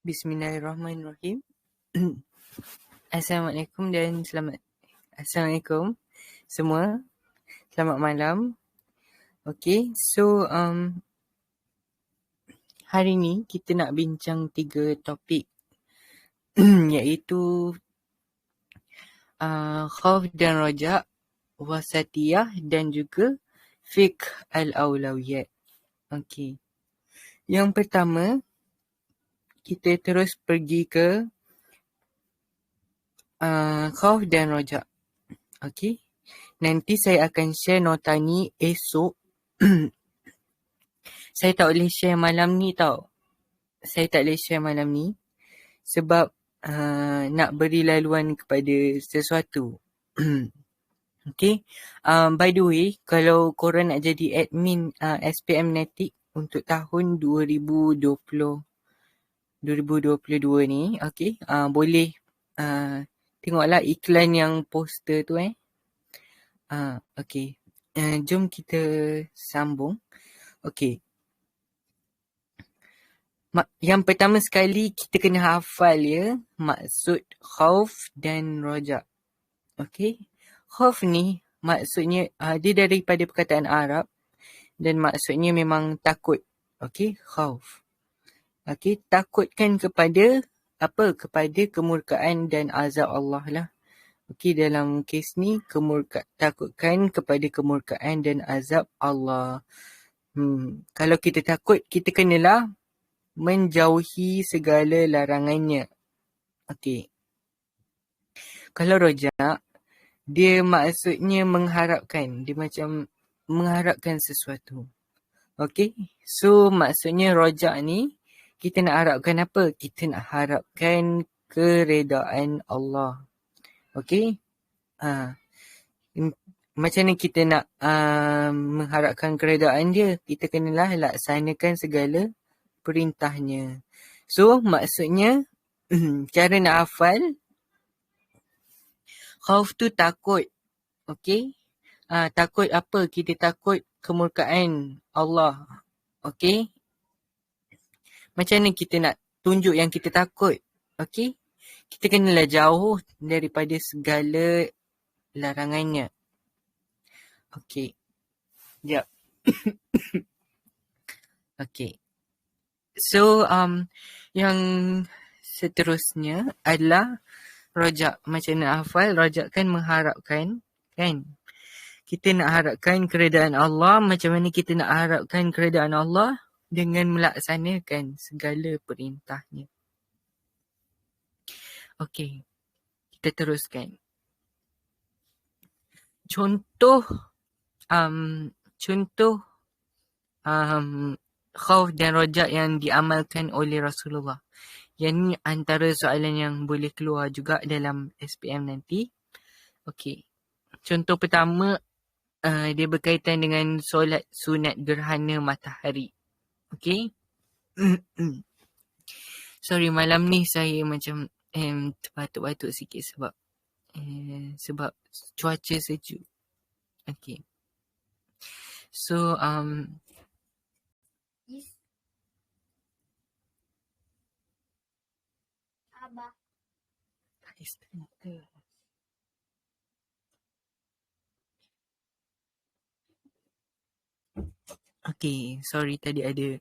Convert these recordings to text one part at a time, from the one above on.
Bismillahirrahmanirrahim. Assalamualaikum semua. Selamat malam. Okay, so hari ni kita nak bincang 3 topik iaitu khauf dan rajak, wasatiyah dan juga fiqh al-awlawiyat. Okay. Yang pertama, kita terus pergi ke khauf dan rajak. Okay. Nanti saya akan share nota ni esok. Saya tak boleh share malam ni tau. Saya tak boleh share malam ni sebab nak beri laluan kepada sesuatu. Okay. By the way, kalau korang nak jadi admin SPM Netik untuk tahun 2022 ni, okay, boleh tengoklah iklan yang poster tu okay. Jom kita sambung. Okay. Yang pertama sekali kita kena hafal maksud khauf dan rajak. Okay. Khauf ni maksudnya dia daripada perkataan Arab dan maksudnya memang takut. Okay. Khauf. Okay. Takutkan kepada apa? Kepada kemurkaan dan azab Allah lah. Okay. Dalam kes ni takutkan kepada kemurkaan dan azab Allah. Kalau kita takut, kita kenalah menjauhi segala larangannya. Okey. Kalau rojak, dia maksudnya mengharapkan. Dia macam mengharapkan sesuatu. Okey. So, maksudnya rojak ni, kita nak harapkan apa? Kita nak harapkan keredaan Allah. Okey. Macam mana kita nak mengharapkan keredaan dia? Kita kenalah laksanakan segala perintahnya. So, maksudnya, cara nak hafal, khauf tu takut. Okay? Takut apa? Kita takut kemurkaan Allah. Okay? Macam mana kita nak tunjuk yang kita takut? Okay? Kita kenalah jauh daripada segala larangannya. Okay. Sekejap. Okay. So, yang seterusnya adalah rajak. Macam nak hafal, rajak kan mengharapkan, kan? Kita nak harapkan keredaan Allah. Macam mana kita nak harapkan keredaan Allah? Dengan melaksanakan segala perintahnya. Okay. Kita teruskan. Contoh khauf dan rajak yang diamalkan oleh Rasulullah. Yang ni antara soalan yang boleh keluar juga dalam SPM nanti. Okey. Contoh pertama, dia berkaitan dengan solat sunat gerhana matahari. Okey. Sorry, malam ni saya macam terbatuk-batuk sikit sebab cuaca sejuk. Okey. So, okay, sorry tadi ada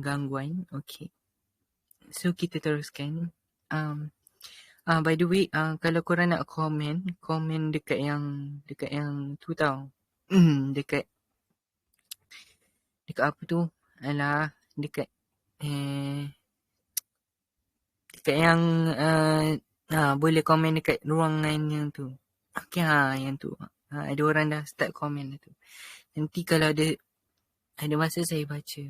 gangguan. Okay. So, kita teruskan. By the way, kalau korang nak komen dekat yang tu tau. Dekat apa tu? Alah, dekat yang boleh komen dekat ruangan yang tu. Okay, yang tu. Ada orang dah start komen tu. Nanti kalau ada masa saya baca.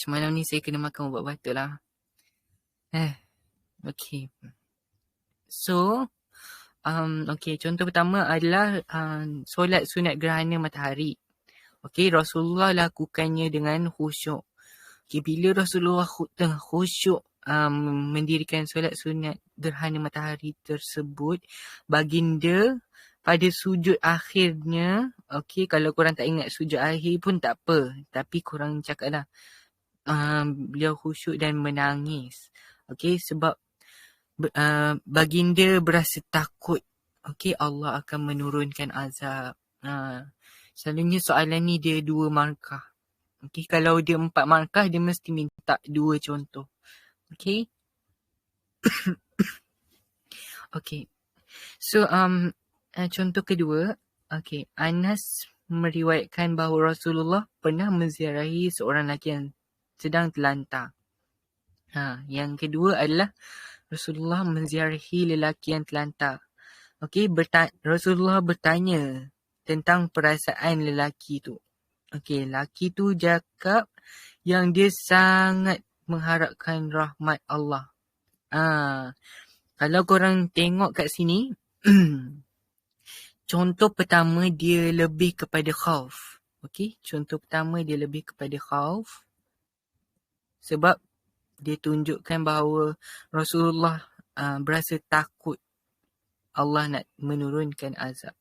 Malam ni saya kena makan ubat batuk lah. Okay. So, okay, contoh pertama adalah solat sunat gerhana matahari. Okay, Rasulullah lakukannya dengan khusyuk. Okay, bila Rasulullah tengah khusyuk mendirikan solat sunat gerhana matahari tersebut, baginda pada sujud akhirnya, okay, kalau korang tak ingat sujud akhir pun tak apa, tapi korang cakap lah, beliau khusyuk dan menangis. Okey, sebab baginda berasa takut. Okey, Allah akan menurunkan azab. Selalunya soalan ni dia 2 markah. Okey, kalau dia 4 markah, dia mesti minta 2 contoh. Okey. Okey. So, contoh kedua. Okey, Anas meriwayatkan bahawa Rasulullah pernah menziarahi seorang lelaki yang sedang terlantar. Yang kedua adalah Rasulullah menziarahi lelaki yang terlantar. Okey, Rasulullah bertanya tentang perasaan lelaki tu. Okey, lelaki tu cakap yang dia sangat mengharapkan rahmat Allah. Kalau korang tengok kat sini, contoh pertama dia lebih kepada khauf. Okey, contoh pertama dia lebih kepada khauf. Sebab dia tunjukkan bahawa Rasulullah berasa takut Allah nak menurunkan azab.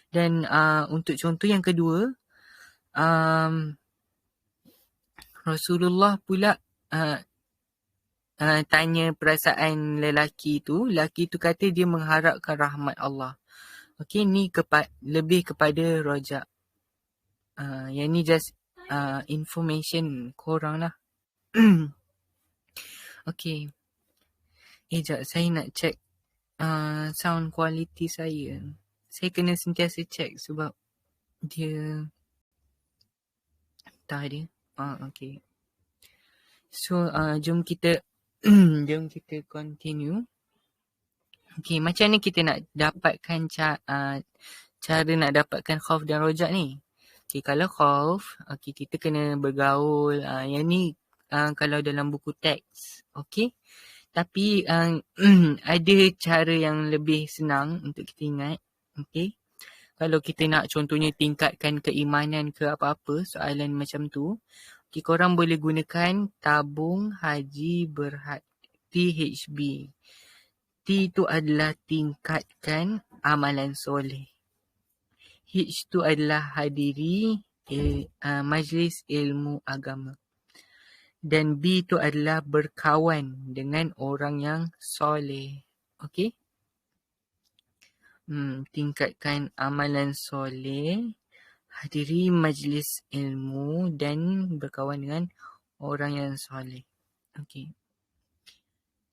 Dan untuk contoh yang kedua, Rasulullah pula tanya perasaan lelaki tu. Lelaki tu kata dia mengharapkan rahmat Allah. Okey, ni lebih kepada rojak. Yang ni just information korang lah. Okey. Sekejap, saya nak check sound quality saya. Saya kena sentiasa check sebab dia tak ada. Okey. So, jom kita continue. Okey, macam ni kita nak dapatkan cara nak dapatkan khauf dan rojak ni. Okey, kalau khauf, kita kena bergaul. Yang ni kalau dalam buku teks. Okey. Tapi ada cara yang lebih senang untuk kita ingat. Okey. Kalau kita nak contohnya tingkatkan keimanan ke apa-apa, soalan macam tu, okay, korang boleh gunakan tabung haji berhad, THB. T tu adalah tingkatkan amalan soleh. H tu adalah hadiri majlis ilmu agama. Dan B tu adalah berkawan dengan orang yang soleh. Okey? Tingkatkan amalan soleh, hadiri majlis ilmu dan berkawan dengan orang yang soleh. Okey.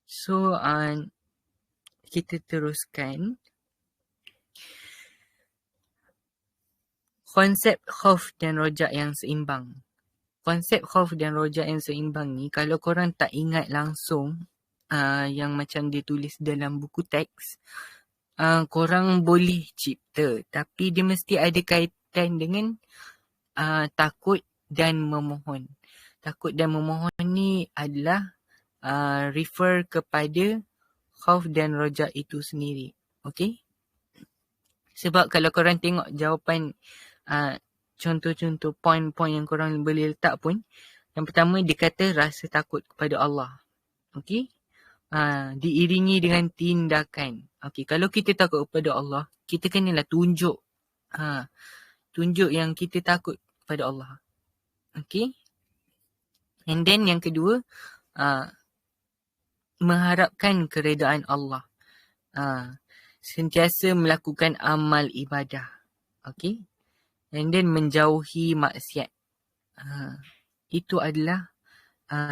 So, kita teruskan. Konsep khauf dan rojak yang seimbang. Konsep khauf dan rojak yang seimbang ni, kalau korang tak ingat langsung yang macam dia tulis dalam buku teks, korang boleh cipta. Tapi dia mesti ada kaitan dengan takut dan memohon. Takut dan memohon ni adalah refer kepada khauf dan rojak itu sendiri. Okay? Sebab kalau korang tengok jawapan contoh-contoh poin-poin yang korang boleh letak pun, yang pertama dia kata rasa takut kepada Allah. Okay? Diiringi dengan tindakan. Okay, kalau kita takut kepada Allah, kita kenalah tunjuk. Tunjuk yang kita takut kepada Allah. Okay? And then yang kedua, mengharapkan keredaan Allah. Sentiasa melakukan amal ibadah. Okay? And then menjauhi maksiat. Itu adalah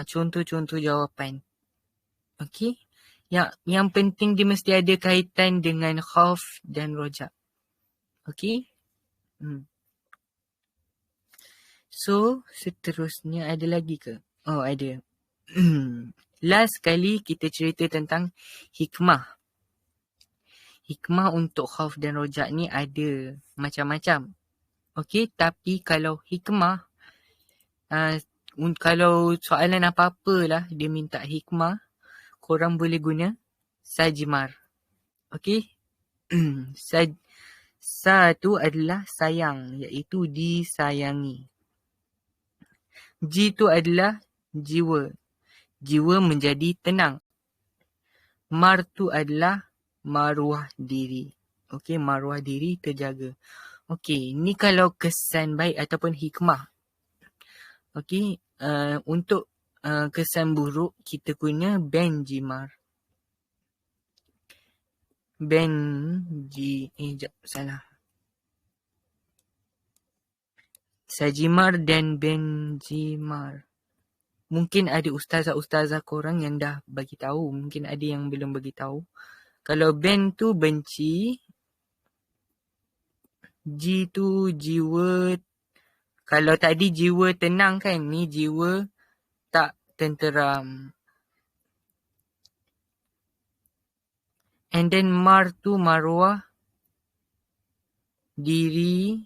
contoh-contoh jawapan. Okay? Yang penting dia mesti ada kaitan dengan khauf dan rojak. Okay? So, seterusnya ada lagi ke? Oh, ada. Last kali kita cerita tentang hikmah. Hikmah untuk khauf dan rojak ni ada macam-macam. Okay, tapi kalau hikmah, kalau soalan apa-apa lah dia minta hikmah, korang boleh guna sajmar. Okay? Sa tu adalah sayang, iaitu disayangi. Ji tu adalah jiwa. Jiwa menjadi tenang. Mar tu adalah maruah diri. Okay, maruah diri terjaga. Okay, ni kalau kesan baik ataupun hikmah. Okey, untuk kesan buruk kita guna Benjimar. Salah. Sajimar dan Benjimar. Mungkin ada ustazah-ustazah korang yang dah bagi tahu, mungkin ada yang belum bagi tahu. Kalau Ben tu benci, G tu jiwa. Kalau tadi jiwa tenang kan, ni jiwa tak tenteram. And then Mar tu maruah, diri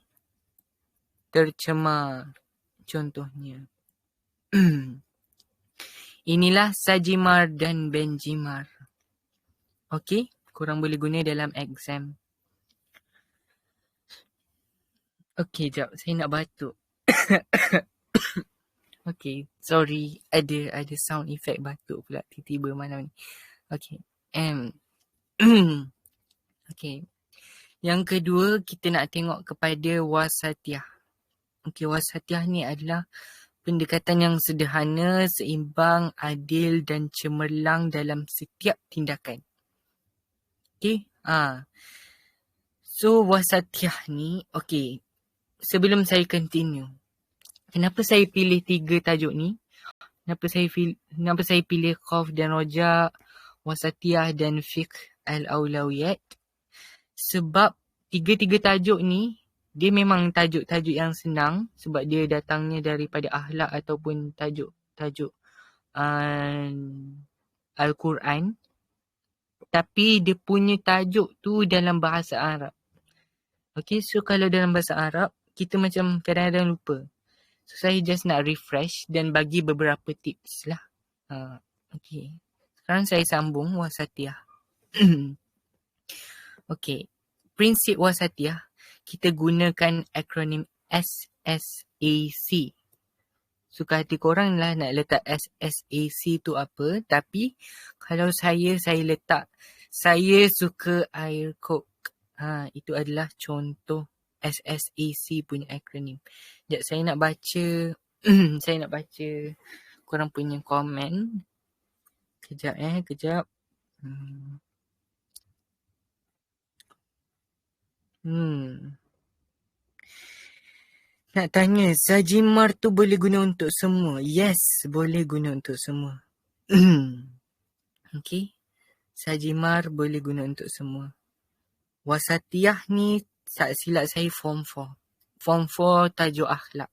tercemar. Contohnya. Inilah Sajimar dan Benjimar. Okey, korang boleh guna dalam exam. Okey, jap. Saya nak batuk. Okey, sorry. Ada sound effect batuk pula tiba-tiba malam ni. Okey. Okey. Yang kedua, kita nak tengok kepada wasatiyah. Okey, wasatiyah ni adalah pendekatan yang sederhana, seimbang, adil dan cemerlang dalam setiap tindakan. Okey. So, wasatiyah ni, okey. Sebelum saya continue, kenapa saya pilih 3 tajuk ni? Kenapa saya pilih Khauf dan Rojak, Wasatiyah dan Fiqh Al-Awlawiyat? Sebab 3 tajuk ni, dia memang tajuk-tajuk yang senang sebab dia datangnya daripada akhlak ataupun tajuk Al-Quran. Tapi dia punya tajuk tu dalam bahasa Arab. Okay, so kalau dalam bahasa Arab, kita macam kadang-kadang lupa. So, saya just nak refresh dan bagi beberapa tips lah. Okay. Sekarang saya sambung wasatiyah. Okay. Prinsip wasatiyah, kita gunakan akronim SSAC. Suka hati korang lah nak letak SSAC tu apa. Tapi, kalau saya letak, saya suka air coke. Itu adalah contoh SSAC punya akronim. Sekejap, saya nak baca saya nak baca korang punya komen. Kejap. Nak tanya, Sajimar tu boleh guna untuk semua? Yes, boleh guna untuk semua. Okay. Sajimar boleh guna untuk semua. Wasatiyah ni, tak silap saya form 4. Form 4 tajuk akhlak.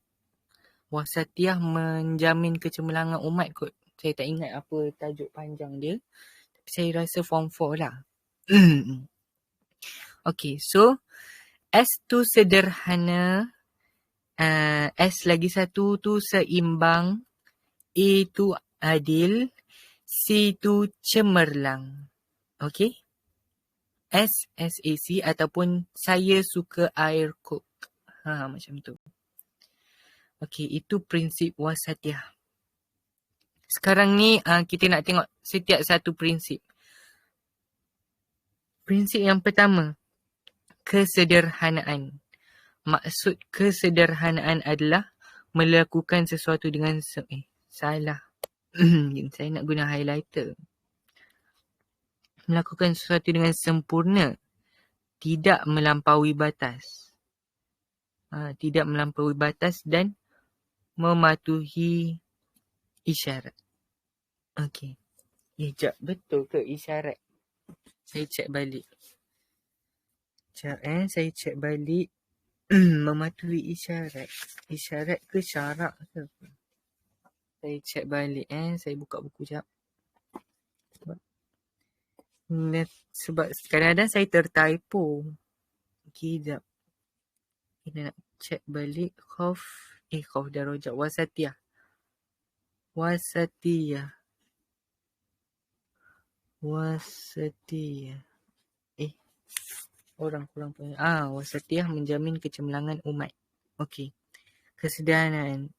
Wasatiyah menjamin kecemerlangan umat kot. Saya tak ingat apa tajuk panjang dia. Tapi saya rasa form 4 lah. Okay, so S tu sederhana. S lagi satu tu seimbang. A tu adil. C tu cemerlang. Okay. SSAC ataupun saya suka air coke. Macam tu. Okay, itu prinsip wasatiyah. Sekarang ni kita nak tengok setiap satu prinsip. Prinsip yang pertama, kesederhanaan. Maksud kesederhanaan adalah melakukan sesuatu dengan salah. Saya nak guna highlighter. Melakukan sesuatu dengan sempurna. Tidak melampaui batas. Tidak melampaui batas dan mematuhi isyarat. Okey. Sekejap, betul ke isyarat? Saya cek balik. Sekejap saya cek balik. Mematuhi isyarat. Isyarat ke syarak ke? Saya cek balik Saya buka buku sekejap. Sebab kadang-kadang saya tertypo. Okey, sekejap. Kita nak cek balik. Khauf dan Rojak. Wasatiyah. Orang kurang punya. Wasatiyah menjamin kecemerlangan umat. Okey. Kesederhanaan.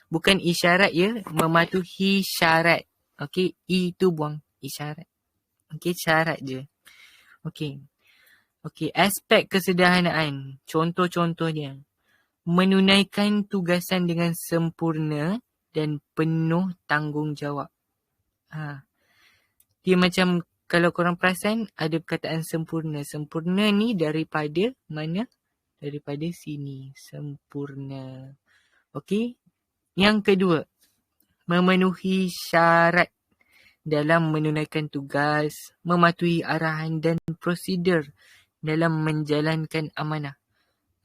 Bukan isyarat ya. Mematuhi syarat. Okey. I tu buang isyarat. Okey. Syarat je. Okey. Aspek kesederhanaan. Contoh-contohnya. menunaikan tugasan dengan sempurna dan penuh tanggungjawab. Dia macam, kalau korang perasan, ada perkataan sempurna. Sempurna ni daripada mana? Daripada sini. Sempurna. Okey. Yang kedua, memenuhi syarat dalam menunaikan tugas, mematuhi arahan dan prosedur dalam menjalankan amanah.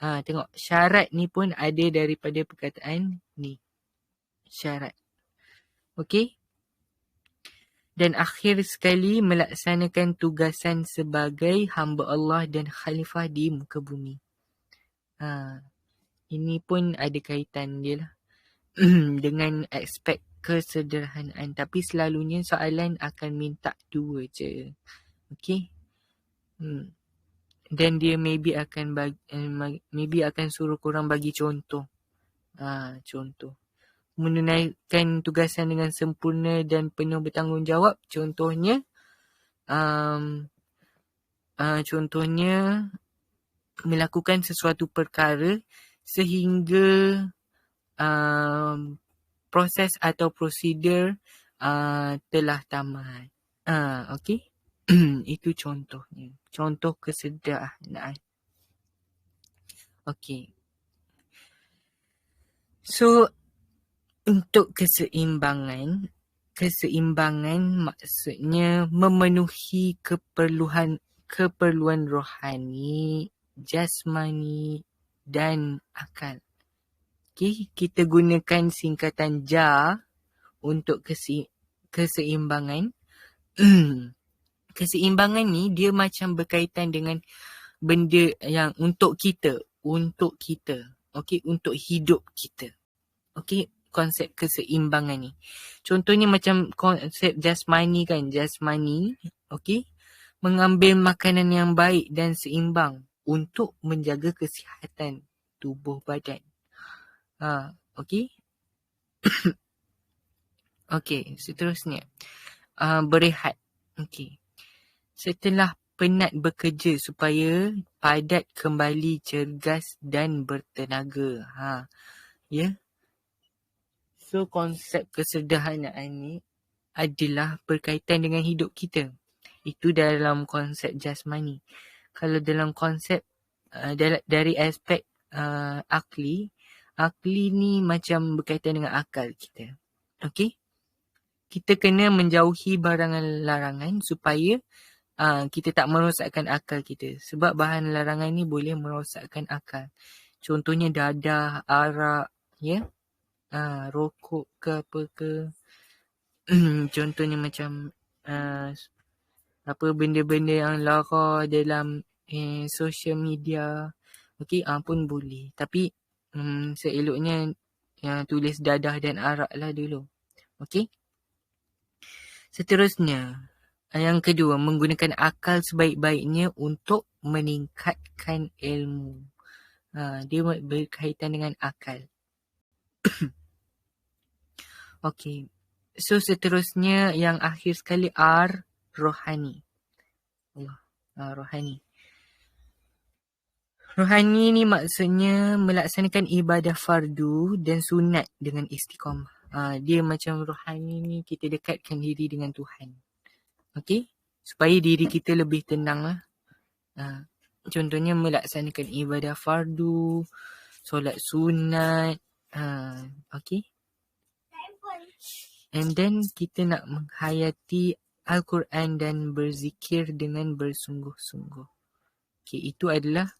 Tengok, syarat ni pun ada daripada perkataan ni. Syarat. Okey. Dan akhir sekali, melaksanakan tugasan sebagai hamba Allah dan khalifah di muka bumi. Ini pun ada kaitan dia lah dengan aspek kesederhanaan. Tapi selalunya soalan akan minta 2 je. Okay. Dan dia maybe akan suruh korang bagi contoh. Contoh. Menunaikan tugasan dengan sempurna dan penuh bertanggungjawab. Contohnya, melakukan sesuatu perkara sehingga proses atau prosedur telah tamat. Okey. Itu contohnya. Contoh kesederhanaan. Okey. So, untuk keseimbangan maksudnya memenuhi keperluan rohani, jasmani dan akal. Okay, kita gunakan singkatan JA untuk keseimbangan. Keseimbangan ni dia macam berkaitan dengan benda yang untuk kita. Okay, untuk hidup kita. Okay, konsep keseimbangan ni. Contohnya macam konsep jasmani kan. Jasmani, okay, mengambil makanan yang baik dan seimbang untuk menjaga kesihatan tubuh badan. Okay. Okay, seterusnya. Berehat. Okay. Setelah penat bekerja supaya padat kembali cergas dan bertenaga. Ya. So, konsep kesederhanaan ni adalah berkaitan dengan hidup kita. Itu dalam konsep jasmani. Kalau dalam konsep dari aspek akli ni macam berkaitan dengan akal kita. Okey? Kita kena menjauhi barangan larangan supaya kita tak merosakkan akal kita. Sebab bahan larangan ni boleh merosakkan akal. Contohnya dadah, arak, ya. Rokok ke apa ke. Contohnya macam apa benda-benda yang lara dalam social media. Okey, pun boleh. Tapi seeloknya tulis dadah dan arak lah dulu. Okey. Seterusnya, yang kedua, menggunakan akal sebaik-baiknya untuk meningkatkan ilmu. Dia berkaitan dengan akal. Okey. So, seterusnya yang akhir sekali rohani. Rohani. Rohani ni maksudnya melaksanakan ibadah fardu dan sunat dengan istiqamah. Dia macam rohani ni kita dekatkan diri dengan Tuhan. Okey? Supaya diri kita lebih tenang lah. Contohnya melaksanakan ibadah fardu, solat sunat. Okey? And then kita nak menghayati Al-Quran dan berzikir dengan bersungguh-sungguh. Okay, itu adalah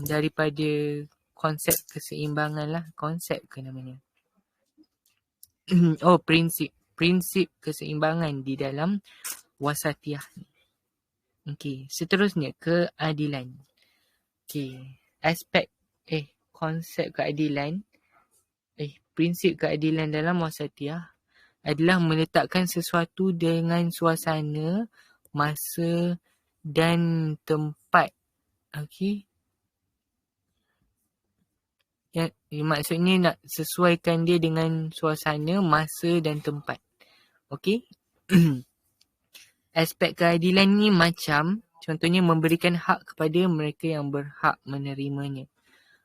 daripada konsep keseimbangan lah. Konsep ke namanya? Prinsip keseimbangan di dalam wasatiyah ni. Okay, seterusnya keadilan. Okay, konsep keadilan. Prinsip keadilan dalam wasatiyah adalah meletakkan sesuatu dengan suasana, masa dan tempat. Okey. Maksudnya nak sesuaikan dia dengan suasana, masa dan tempat. Okey. Aspek keadilan ni macam Contohnya memberikan hak kepada mereka yang berhak menerimanya.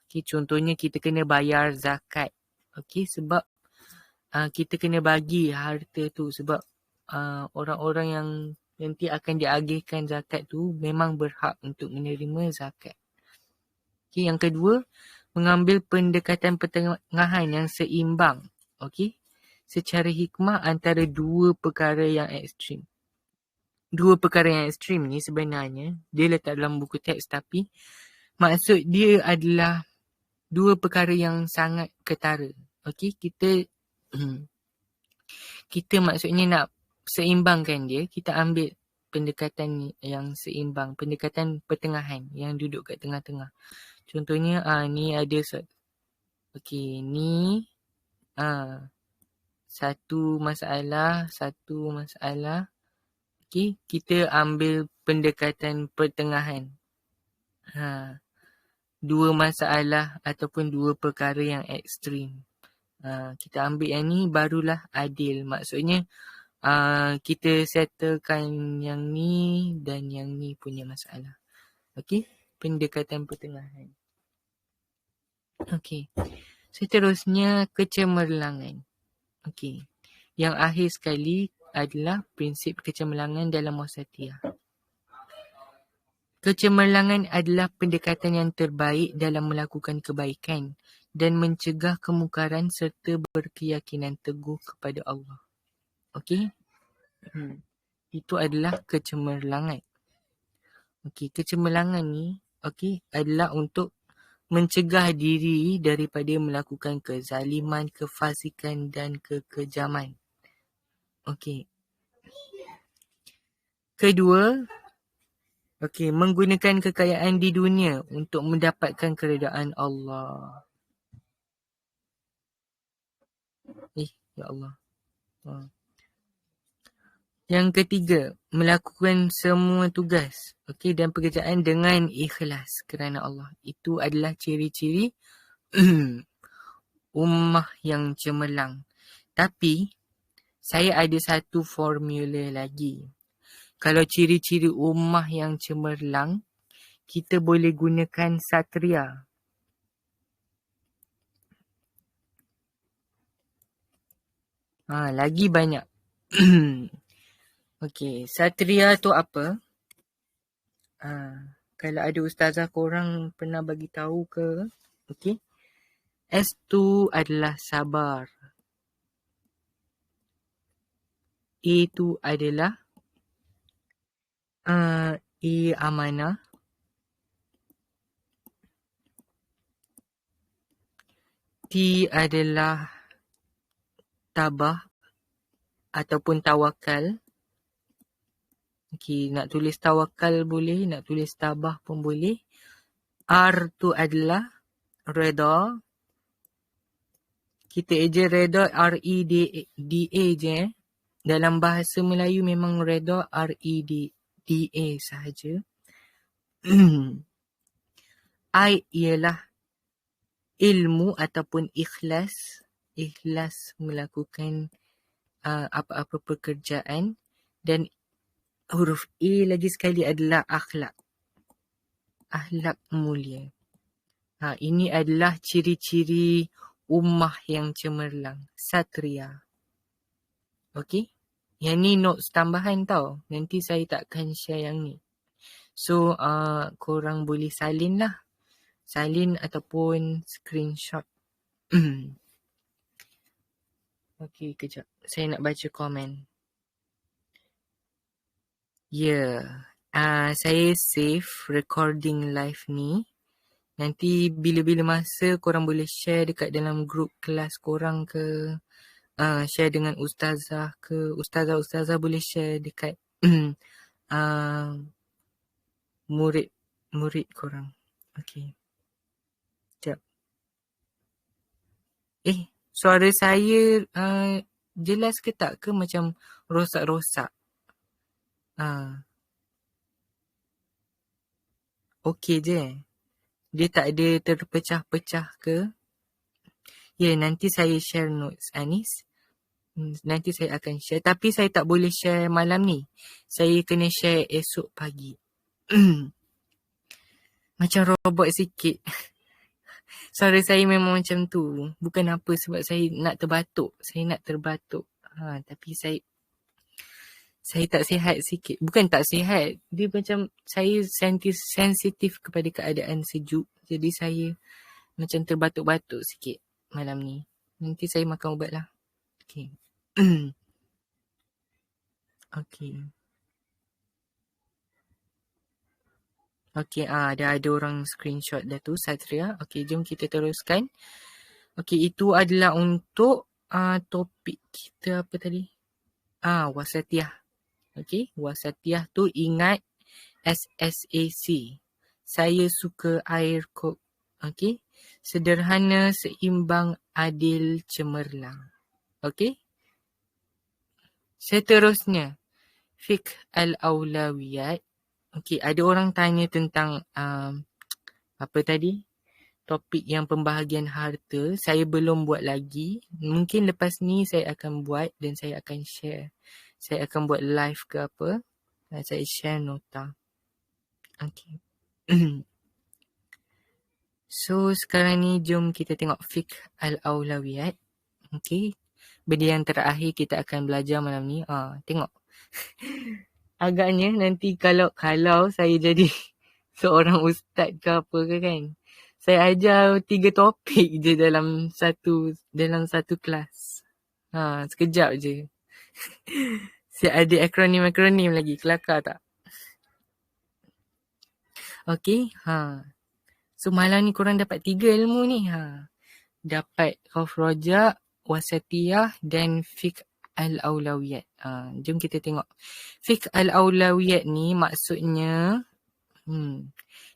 Okay, contohnya kita kena bayar zakat. Okay, sebab kita kena bagi harta tu sebab orang-orang yang nanti akan diagihkan zakat tu memang berhak untuk menerima zakat. Okay, yang kedua, mengambil pendekatan pertengahan yang seimbang. Okay, secara hikmah antara dua perkara yang ekstrim. Dua perkara yang ekstrim ni sebenarnya dia letak dalam buku teks, tapi maksud dia adalah dua perkara yang sangat ketara. Okey, kita maksudnya nak seimbangkan dia, kita ambil pendekatan yang seimbang, pendekatan pertengahan yang duduk kat tengah-tengah. Contohnya ni ada ni satu masalah. Okey, kita ambil pendekatan pertengahan. Dua masalah ataupun dua perkara yang ekstrim. Kita ambil yang ni barulah adil. Maksudnya kita settlekan yang ni dan yang ni punya masalah. Okey, pendekatan pertengahan. Okey, seterusnya kecemerlangan. Okey, yang akhir sekali adalah prinsip kecemerlangan dalam wasatiyah. Kecemerlangan adalah pendekatan yang terbaik dalam melakukan kebaikan dan mencegah kemungkaran serta berkeyakinan teguh kepada Allah. Okey? Itu adalah kecemerlangan. Okey, kecemerlangan ni adalah untuk mencegah diri daripada melakukan kezaliman, kefasikan dan kekejaman. Okey. Kedua, menggunakan kekayaan di dunia untuk mendapatkan keredaan Allah. Ya Allah. Yang ketiga, melakukan semua tugas dan pekerjaan dengan ikhlas kerana Allah. Itu adalah ciri-ciri ummah yang cemerlang. Tapi, saya ada satu formula lagi. Kalau ciri-ciri ummah yang cemerlang, kita boleh gunakan satria. Lagi banyak. Okey, satria tu apa? Kalau ada ustazah korang pernah bagi tahu ke? Okey. S tu adalah sabar. A tu adalah amanah. T adalah tabah ataupun tawakal. Okey, nak tulis tawakal boleh, nak tulis tabah pun boleh. R tu adalah reda. Kita eja reda R-E-D-A je. Dalam bahasa Melayu memang reda R-E-D-A sahaja. I ialah ilmu ataupun ikhlas. Ikhlas melakukan apa-apa pekerjaan. Dan huruf A lagi sekali adalah akhlak. Akhlak mulia. Ini adalah ciri-ciri ummah yang cemerlang. Satria. Okey? Yang ni notes tambahan tau. Nanti saya takkan share yang ni. So, korang boleh salin lah. Salin ataupun screenshot. Okey, kejap. Saya nak baca komen. Saya save recording live ni. Nanti bila-bila masa korang boleh share dekat dalam grup kelas korang ke. Share dengan ustazah ke. Ustazah boleh share dekat murid korang. Okey. Sekejap. Suara saya jelas ke tak ke macam rosak-rosak? Okey je. Dia tak ada terpecah-pecah ke? Nanti saya share notes Anis. Nanti saya akan share. Tapi saya tak boleh share malam ni. Saya kena share esok pagi. Macam robot sikit. Suara saya memang macam tu. Bukan apa sebab saya nak terbatuk. Saya nak terbatuk. Tapi saya tak sihat sikit. Bukan tak sihat. Dia macam saya sensitif kepada keadaan sejuk. Jadi saya macam terbatuk-batuk sikit malam ni. Nanti saya makan ubat lah. Okay. Okay. Okay, dah ada orang screenshot dah tu, Satria. Okay, jom kita teruskan. Okay, itu adalah untuk topik kita apa tadi? Wasatiyah. Okay, wasatiyah tu ingat SSAC. Saya suka air kok. Okay, sederhana, seimbang, adil, cemerlang. Okay. Seterusnya, fiqh al-awlawiyat. Okay, ada orang tanya tentang apa tadi? Topik yang pembahagian harta. Saya belum buat lagi. Mungkin lepas ni saya akan buat dan saya akan share. Saya akan buat live ke apa. Dan saya share nota. Okay. So, sekarang ni jom kita tengok fiqh al-awlawiyat. Okay. Benda yang terakhir kita akan belajar malam ni. Tengok. Agaknya nanti kalau saya jadi seorang ustaz ke apa ke kan, saya ajar 3 topik je dalam satu kelas. Sekejap je. Saya ada akronim lagi. Kelakar tak? Okay. So malam ni korang dapat 3 ilmu ni. Dapat Khauf Rojak, Wasatiyah dan Fiqh Al-Awlawiyat. Jom kita tengok. Fiqh Al-Awlawiyat ni maksudnya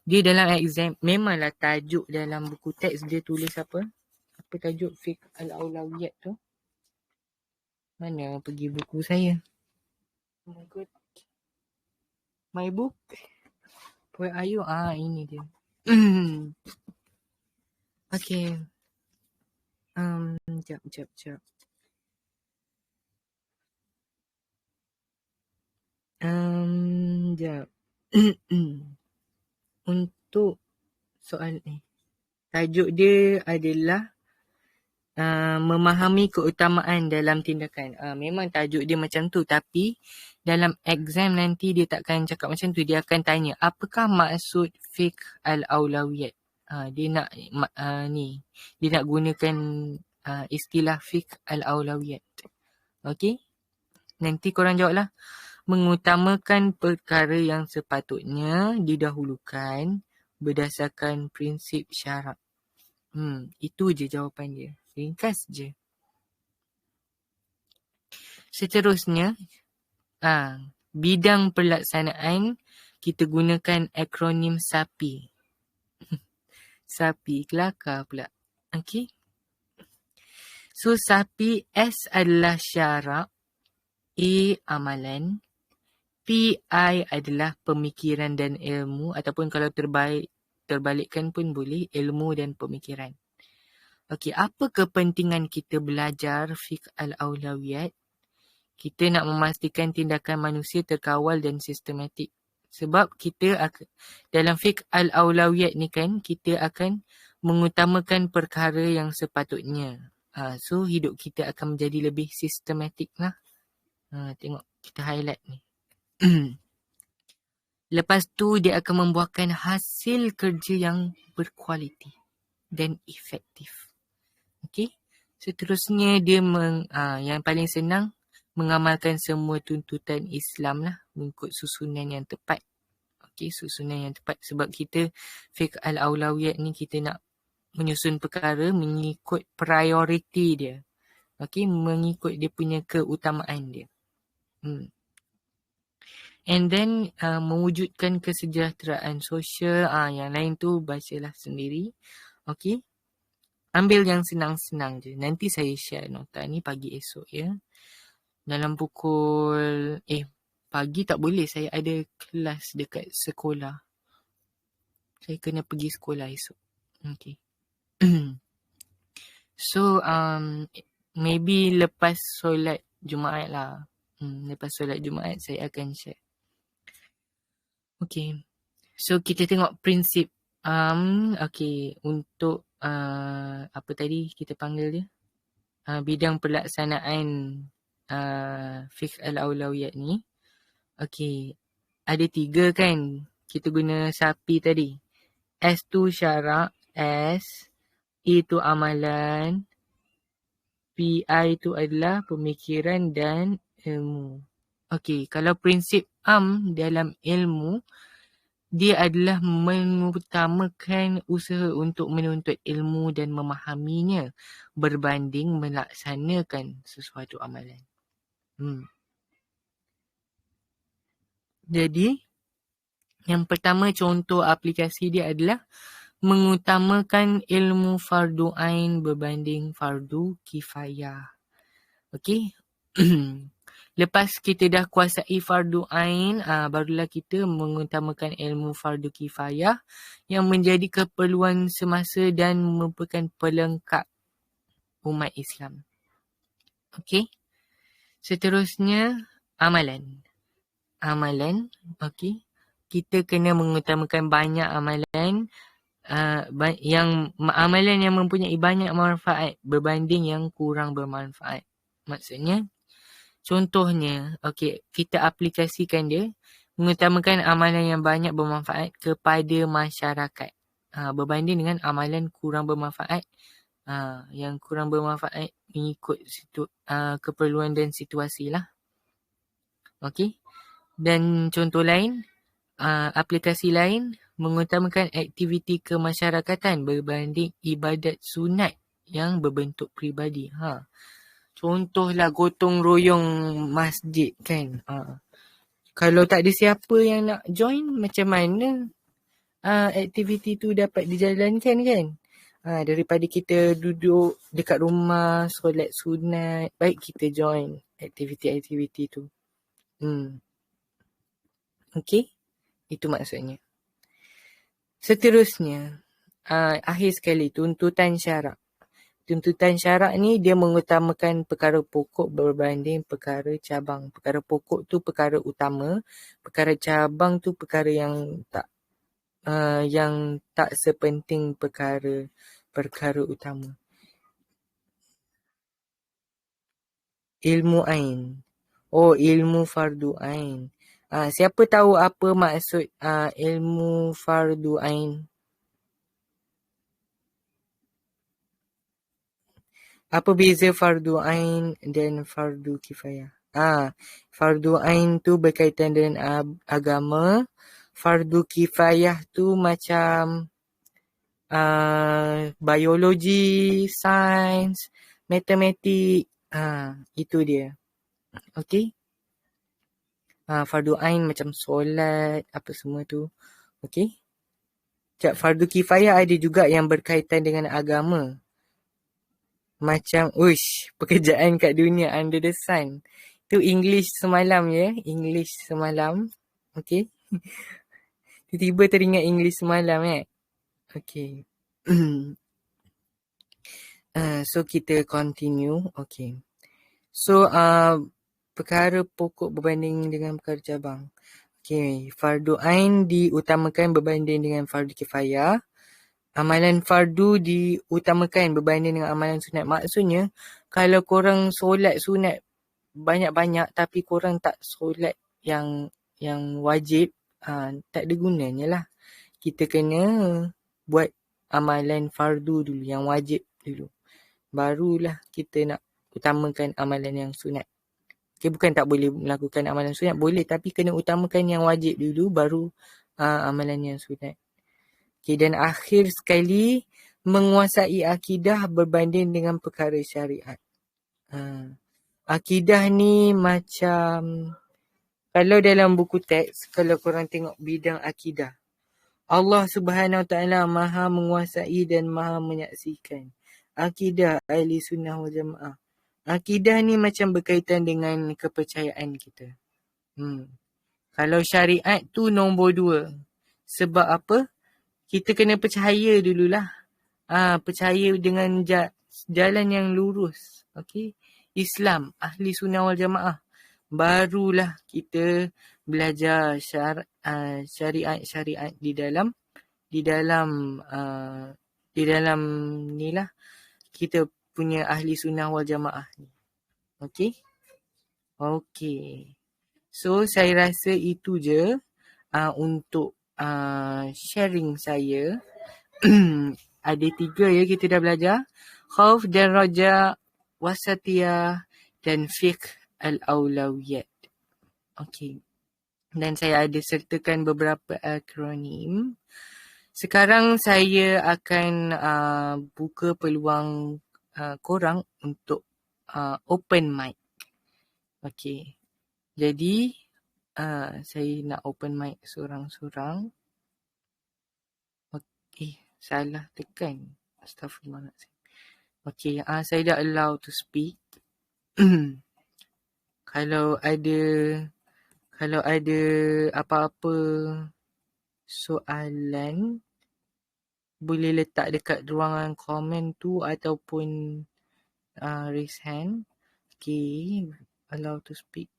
dia dalam exam memanglah tajuk dalam buku teks dia tulis apa? Apa tajuk Fiqh Al-Awlawiyat tu? Mana pergi buku saya? Oh my god. My book. Where are you? Ini dia. Okay. Jap. Jap. Untuk soal ni. Tajuk dia adalah memahami keutamaan dalam tindakan. Memang tajuk dia macam tu, tapi dalam exam nanti dia takkan cakap macam tu. Dia akan tanya, apakah maksud fiqh al-awlawiyat? Dia nak dia nak gunakan istilah fiqh al-awlawiyat. Okay? Nanti korang jawablah. Mengutamakan perkara yang sepatutnya didahulukan berdasarkan prinsip syarak. Itu je jawapan dia. Ringkas je. Seterusnya, bidang pelaksanaan kita gunakan akronim SAPI. SAPI, kelakar pula. Okay. So, SAPI, S adalah syarak, A amalan, PI adalah pemikiran dan ilmu, ataupun kalau terbalikkan pun boleh, ilmu dan pemikiran. Okey, apa kepentingan kita belajar fiqh al-awlawiyat? Kita nak memastikan tindakan manusia terkawal dan sistematik. Sebab kita dalam fiqh al-awlawiyat ni kan, kita akan mengutamakan perkara yang sepatutnya. So, hidup kita akan menjadi lebih sistematik lah. Tengok, kita highlight ni. Lepas tu, dia akan membuahkan hasil kerja yang berkualiti dan efektif. Okey. Seterusnya dia yang paling senang mengamalkan semua tuntutan Islam lah, mengikut susunan yang tepat. Okey, susunan yang tepat sebab kita fiqh al-awlawiyat ni kita nak menyusun perkara mengikut prioriti dia. Okey, mengikut dia punya keutamaan dia. And then mewujudkan kesejahteraan sosial. Yang lain tu bacalah sendiri. Okey. Ambil yang senang-senang je. Nanti saya share nota ni pagi esok ya. Dalam pukul... pagi tak boleh. Saya ada kelas dekat sekolah. Saya kena pergi sekolah esok. Okay. So, maybe lepas solat Jumaat lah. Lepas solat Jumaat saya akan share. Okay. So kita tengok prinsip. Okay, untuk apa tadi kita panggil dia? Bidang pelaksanaan fiqh al-awlawiyat ni. Okay, ada 3 kan. Kita guna sapi tadi. S tu syarak, S, E tu amalan, PI tu adalah pemikiran dan ilmu. Okay, kalau prinsip dalam ilmu, dia adalah mengutamakan usaha untuk menuntut ilmu dan memahaminya berbanding melaksanakan sesuatu amalan. Jadi, yang pertama contoh aplikasi dia adalah mengutamakan ilmu fardu ain berbanding fardu kifayah. Okey. Lepas kita dah kuasai fardu ain, barulah kita mengutamakan ilmu fardu kifayah yang menjadi keperluan semasa dan merupakan pelengkap umat Islam. Okey. Seterusnya, amalan. Amalan, okey. Kita kena mengutamakan banyak amalan amalan yang mempunyai banyak manfaat berbanding yang kurang bermanfaat. Maksudnya, contohnya, okey, kita aplikasikan dia, mengutamakan amalan yang banyak bermanfaat kepada masyarakat. Berbanding dengan amalan kurang bermanfaat. Yang kurang bermanfaat mengikut keperluan dan situasi lah. Okey. Dan contoh lain, aplikasi lain, mengutamakan aktiviti kemasyarakatan berbanding ibadat sunat yang berbentuk peribadi. Contohlah gotong royong masjid kan. Kalau tak ada siapa yang nak join, macam mana aktiviti tu dapat dijalankan kan? Daripada kita duduk dekat rumah, solat sunat, baik kita join aktiviti-aktiviti tu. Okey? Itu maksudnya. Seterusnya, akhir sekali, tuntutan syarak. Tuntutan syarak ni dia mengutamakan perkara pokok berbanding perkara cabang. Perkara pokok tu perkara utama, perkara cabang tu perkara yang tak sepenting perkara utama. Ilmu ain. Ilmu fardu ain. Siapa tahu apa maksud ilmu fardu ain? Apa beza fardu ain dan fardu kifayah? Fardu ain tu berkaitan dengan agama. Fardu kifayah tu macam biologi, sains, matematik. Itu dia. Okey? Fardu ain macam solat, apa semua tu. Okey? Fardu kifayah ada juga yang berkaitan dengan agama. Macam, pekerjaan kat dunia under the sun. Tu English semalam ya. English semalam. Okay. Tiba-tiba teringat English semalam Okay. So, kita continue. Okay. So, perkara pokok berbanding dengan perkara cabang. Okay. Fardu ain diutamakan berbanding dengan fardu kifayah. Amalan fardu diutamakan berbanding dengan amalan sunat. Maksudnya, kalau korang solat sunat banyak-banyak tapi korang tak solat yang wajib, tak ada gunanya lah. Kita kena buat amalan fardu dulu, yang wajib dulu. Barulah kita nak utamakan amalan yang sunat. Okay, bukan tak boleh melakukan amalan sunat, boleh, tapi kena utamakan yang wajib dulu, baru amalan yang sunat. Okay, dan akhir sekali, menguasai akidah berbanding dengan perkara syariat. Akidah ni macam, kalau dalam buku teks, kalau korang tengok bidang akidah, Allah Subhanahu Wa Taala maha menguasai dan maha menyaksikan. Akidah ahli sunnah wal jamaah. Akidah ni macam berkaitan dengan kepercayaan kita. Kalau syariat tu nombor 2. Sebab apa? Kita kena percaya dululah. Percaya dengan jalan yang lurus. Okay? Islam, ahli sunnah wal jamaah. Barulah kita belajar syariat di dalam ni lah kita punya ahli sunnah wal jamaah ni. Okey. Okey. So saya rasa itu je untuk sharing saya. Ada 3 ya kita dah belajar. Khauf dan raja, wasatiyah dan fiqh al-awlawiyat. Okey. Dan saya ada sertakan beberapa akronim. Sekarang saya akan buka peluang korang untuk open mic. Okey. Jadi saya nak open mic seorang-seorang. Salah tekan. Astaghfirullahaladzim. Okey, saya dah allow to speak. Kalau ada apa-apa soalan, boleh letak dekat ruangan komen tu ataupun raise hand. Okay, allow to speak.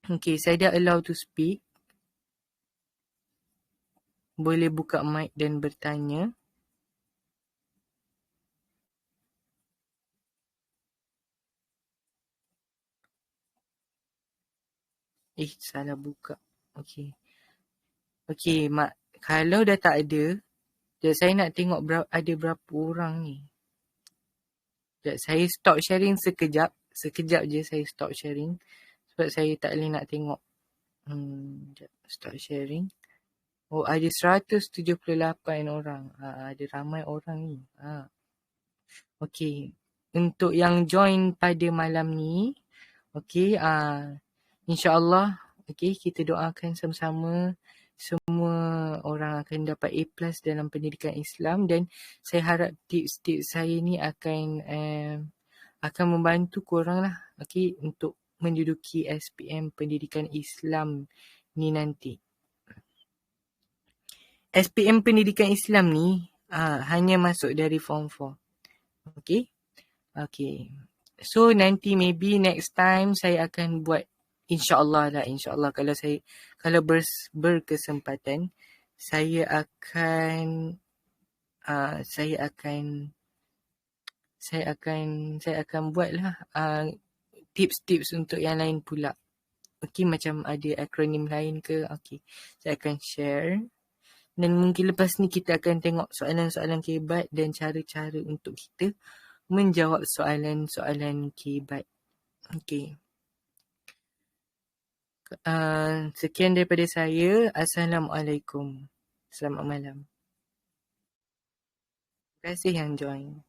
Okay, saya dah allow to speak. Boleh buka mic dan bertanya. Salah buka. Okay. Okay, Mak. Kalau dah tak ada, saya nak tengok ada berapa orang ni. Saya stop sharing sekejap. Sekejap je saya stop sharing. Sebab saya tak boleh nak tengok. Stop sharing. Oh, ada 178 orang. Ada ramai orang ni. Okey. Untuk yang join pada malam ni, okey, insya-Allah, okey, kita doakan sama-sama semua orang akan dapat A+ dalam pendidikan Islam, dan saya harap tips-tips saya ni akan membantu korang lah, okey, untuk menduduki SPM Pendidikan Islam ni nanti. SPM Pendidikan Islam ni hanya masuk dari form 4. Okay. Okay. So nanti maybe next time saya akan buat, insya-Allah lah, insya-Allah kalau berkesempatan saya akan buatlah tips-tips untuk yang lain pula. Okay, macam ada akronim lain ke, okay, saya akan share. Dan mungkin lepas ni kita akan tengok soalan-soalan kebat dan cara-cara untuk kita menjawab soalan-soalan kebat. Okey. Sekian daripada saya. Assalamualaikum. Selamat malam. Terima kasih yang join.